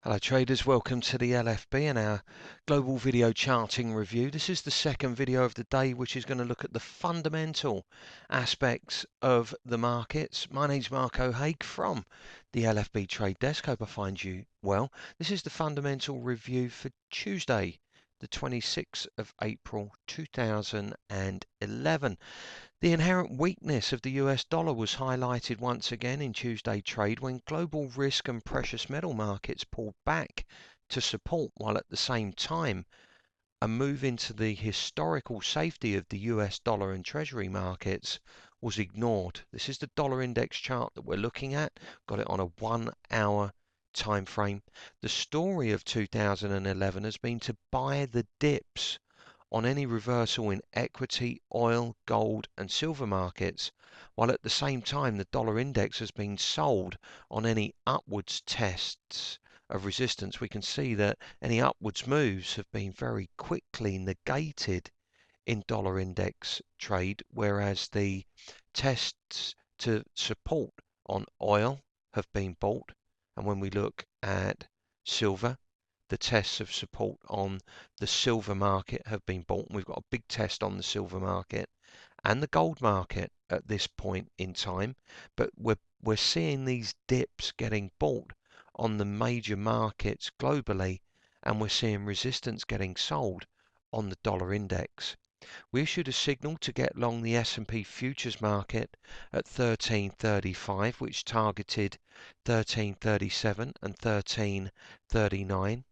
Hello traders, welcome to the LFB and our global video charting review. This is the second video of the day, which is going to look at the fundamental aspects of the markets. My name's Marco Haig from the LFB Trade Desk. Hope I find you well. This is the fundamental review for Tuesday, the 26th of April 2011. The inherent weakness of the US dollar was highlighted once again in Tuesday trade when global risk and precious metal markets pulled back to support, while at the same time a move into the historical safety of the US dollar and Treasury markets was ignored. This is the dollar index chart that we're looking at. Got it on a 1 hour time frame. The story of 2011 has been to buy the dips on any reversal in equity, oil, gold, and silver markets, while at the same time the dollar index has been sold on any upwards tests of resistance. We can see that any upwards moves have been very quickly negated in dollar index trade, whereas the tests to support on oil have been bought. And when we look at silver, the tests of support on the silver market have been bought. We've got a big test on the silver market and the gold market at this point in time, but we're seeing these dips getting bought on the major markets globally, and we're seeing resistance getting sold on the dollar index. We issued a signal to get long the S&P futures market at 1335, which targeted 1337 and 1339.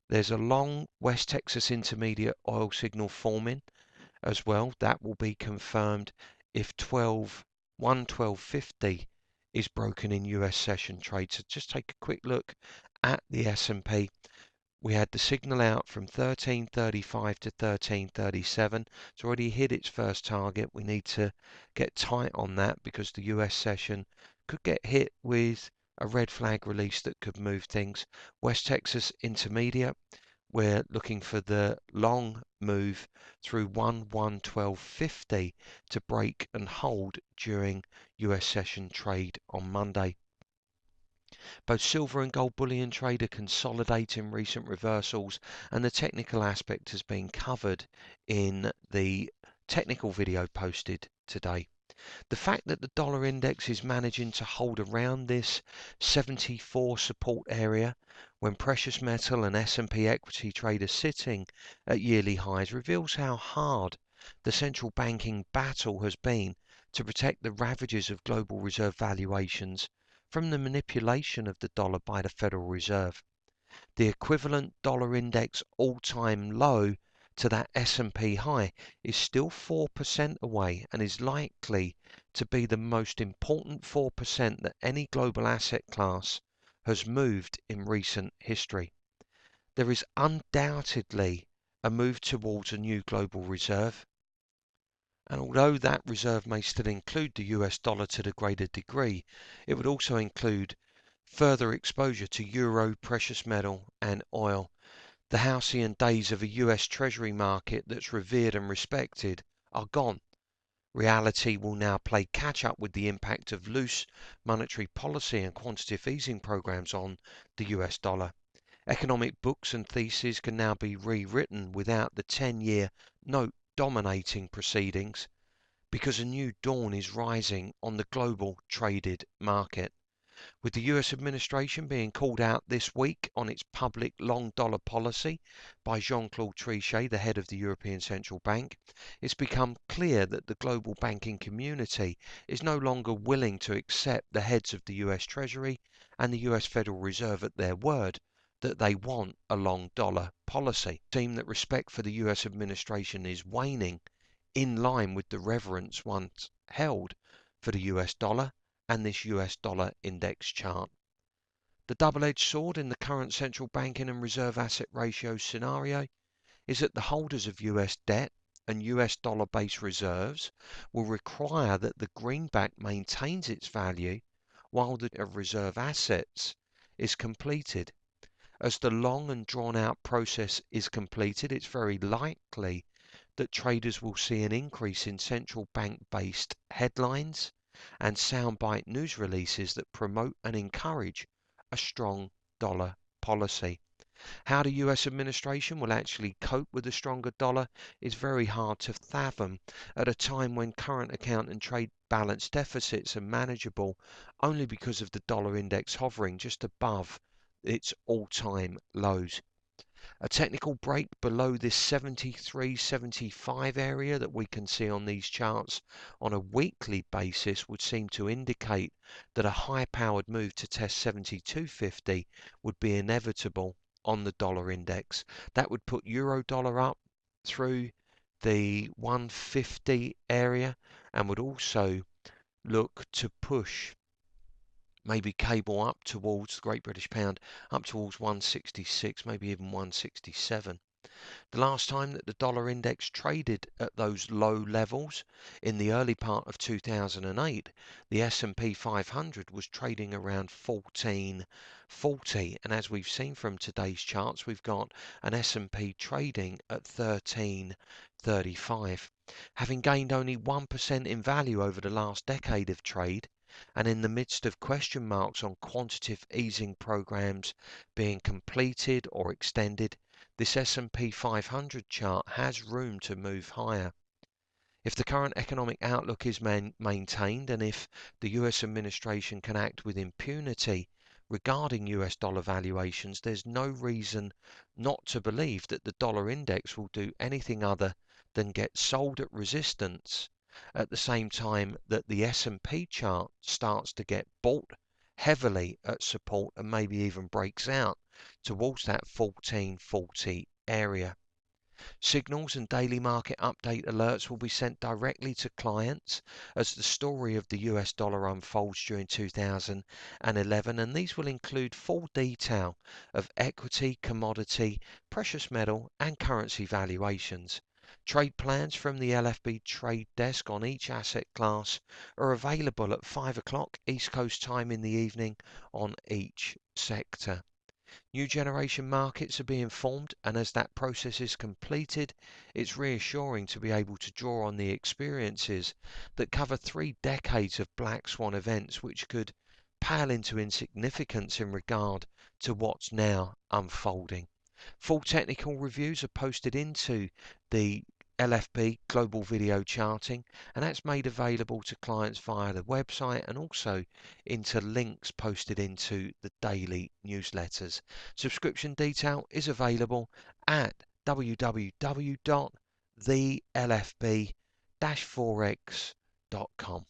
There's a long West Texas Intermediate oil signal forming as well. That will be confirmed if 112.50 is broken in US session trade. So just take a quick look at the S&P. We had the signal out from 1335 to 1337. It's already hit its first target. We need to get tight on that because the US session could get hit with a red flag release that could move things. West Texas Intermediate, we're looking for the long move through 112.50 to break and hold during US session trade on Monday. Both silver and gold bullion trade are consolidating recent reversals, and the technical aspect has been covered in the technical video posted today. The fact that the dollar index is managing to hold around this 74 support area when precious metal and S&P equity trade are sitting at yearly highs reveals how hard the central banking battle has been to protect the ravages of global reserve valuations from the manipulation of the dollar by the Federal Reserve. The equivalent dollar index all-time low to that S&P high is still 4% away and is likely to be the most important 4% that any global asset class has moved in recent history. There is undoubtedly a move towards a new global reserve, and although that reserve may still include the US dollar to the greater degree, it would also include further exposure to euro, precious metal, and oil. The halcyon days of a US Treasury market that's revered and respected are gone. Reality will now play catch up with the impact of loose monetary policy and quantitative easing programs on the US dollar. Economic books and theses can now be rewritten without the 10-year note dominating proceedings because a new dawn is rising on the global traded market. With the US administration being called out this week on its public long dollar policy by Jean-Claude Trichet, the head of the European Central Bank, it's become clear that the global banking community is no longer willing to accept the heads of the US Treasury and the US Federal Reserve at their word that they want a long dollar policy. It seems that respect for the US administration is waning, in line with the reverence once held for the US dollar and this US dollar index chart. The double-edged sword in the current central banking and reserve asset ratio scenario is that the holders of US debt and US dollar-based reserves will require that the greenback maintains its value while the of reserve assets is completed. As the long and drawn-out process is completed, it's very likely that traders will see an increase in central bank-based headlines and soundbite news releases that promote and encourage a strong dollar policy. How the US administration will actually cope with the stronger dollar is very hard to fathom at a time when current account and trade balance deficits are manageable only because of the dollar index hovering just above its all-time lows. A technical break below this 73-75 area that we can see on these charts on a weekly basis would seem to indicate that a high-powered move to test 72.50 would be inevitable on the dollar index. That would put euro dollar up through the 150 area and would also look to push maybe cable up towards the Great British Pound, up towards 166, maybe even 167. The last time that the dollar index traded at those low levels in the early part of 2008, the S&P 500 was trading around 1440, and as we've seen from today's charts, we've got an S&P trading at 1335. Having gained only 1% in value over the last decade of trade, and in the midst of question marks on quantitative easing programs being completed or extended, this S&P 500 chart has room to move higher. If the current economic outlook is maintained and if the US administration can act with impunity regarding US dollar valuations, there's no reason not to believe that the dollar index will do anything other than get sold at resistance at the same time that the S&P chart starts to get bought heavily at support and maybe even breaks out towards that 1440 area. Signals and daily market update alerts will be sent directly to clients as the story of the US dollar unfolds during 2011, and these will include full detail of equity, commodity, precious metal, and currency valuations. Trade plans from the LFB trade desk on each asset class are available at 5 o'clock East Coast time in the evening on each sector. New generation markets are being formed, and as that process is completed, it's reassuring to be able to draw on the experiences that cover 3 decades of black swan events which could pale into insignificance in regard to what's now unfolding. Full technical reviews are posted into the LFB Global Video Charting, and that's made available to clients via the website and also into links posted into the daily newsletters. Subscription detail is available at www.thelfb-forex.com.